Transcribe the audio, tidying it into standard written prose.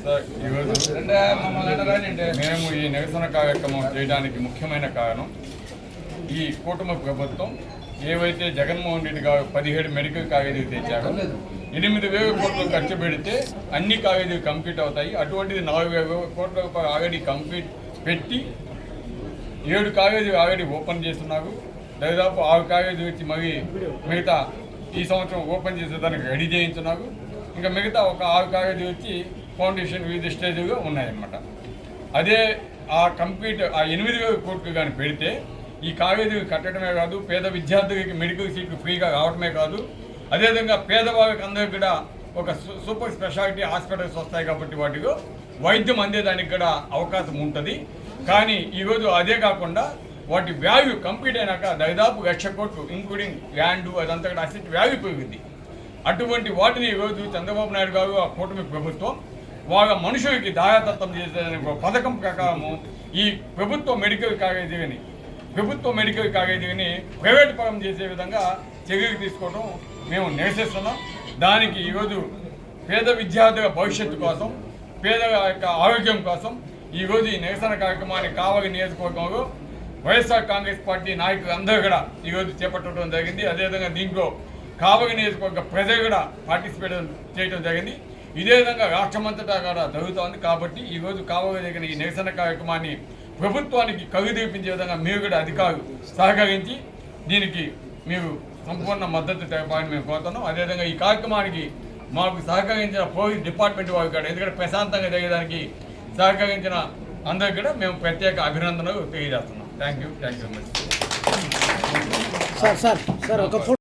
Sir, ఈరోజు మేము ఈ నిరసన కార్యక్రమం చేయడానికి ముఖ్యమైన కారణం ఈ కూటమి ప్రభుత్వం ఏవైతే జగన్మోహన్ రెడ్డి గారు 17 మెడికల్ కాలేజీలు తెచ్చారో 8,000 కోట్లు ఖర్చు పెడితే అన్ని కాలేజీలు కంప్లీట్ అవుతాయి. అటువంటిది 4,000 కోట్ల రూపాయలు ఆల్రెడీ కంప్లీట్ పెట్టి 7 కాలేజీలు ఆల్రెడీ ఓపెన్ చేస్తున్నారు. దాదాపు 6 కాలేజీలు వచ్చి మరి మిగతా ఈ సంవత్సరం ఓపెన్ చేసేదానికి రెడీ చేయించున్నారు. ఇంకా మిగతా ఒక 6 కాలేజీలు వచ్చి ఫౌండేషన్ వివిధ స్టేజ్గా ఉన్నాయన్నమాట. అదే ఆ కంప్లీట్ ఆ 8,000 కోట్లు కానీ పెడితే ఈ కాలేజీలు కట్టడమే కాదు, పేద విద్యార్థులకి మెడికల్ సీట్లు ఫ్రీగా రావడమే కాదు, అదేవిధంగా పేదవాళ్ళకి అందరికీ కూడా ఒక సూపర్ స్పెషాలిటీ హాస్పిటల్స్ వస్తాయి కాబట్టి వాటిలో వైద్యం అందేదానికి కూడా అవకాశం ఉంటుంది. కానీ ఈరోజు అదే కాకుండా వాటి వాల్యూ కంప్లీట్ అయినాక దాదాపు 1,00,000 కోట్లు ఇంక్లూడింగ్ ల్యాండ్ అదంతా కూడా అసెట్ వాల్యూ పెరిగింది. అటువంటి వాటిని ఈరోజు చంద్రబాబు నాయుడు గారు ఆ కూటమి ప్రభుత్వం వాళ్ళ మనుషులకి దాయాతత్వం చేసేదానికి ఒక పథకం ప్రకారము ఈ ప్రభుత్వ మెడికల్ కాలేజీని ప్రైవేట్ పరం చేసే విధంగా చర్యలు తీసుకోవడం మేము నిరసిస్తున్నాం. దానికి ఈరోజు పేద విద్యార్థుల భవిష్యత్తు కోసం, పేదల యొక్క ఆరోగ్యం కోసం ఈరోజు ఈ నిరసన కార్యక్రమాన్ని కావలి నియోజకవర్గంలో వైఎస్ఆర్ కాంగ్రెస్ పార్టీ నాయకులు అందరూ కూడా ఈరోజు చేపట్టడం జరిగింది. అదేవిధంగా దీంట్లో కావలి నియోజకవర్గ ప్రజలు కూడా పార్టిసిపేట్ చేయడం జరిగింది. ఇదే విధంగా రాష్ట్రమంతటా కూడా జరుగుతోంది. కాబట్టి ఈరోజు కావలి జరిగిన ఈ నిరసన కార్యక్రమాన్ని ప్రభుత్వానికి కలుగదీపించే విధంగా మీరు కూడా అధికారులు సహకరించి దీనికి మీరు సంపూర్ణ మద్దతు తెలపాలని మేము కోరుతున్నాం. అదేవిధంగా ఈ కార్యక్రమానికి మాకు సహకరించిన పోలీస్ డిపార్ట్మెంట్ వారికి కూడా, ఎందుకంటే ప్రశాంతంగా జరిగేదానికి సహకరించిన అందరికీ కూడా మేము ప్రత్యేక అభినందనలు తెలియజేస్తున్నాం. Thank you very much.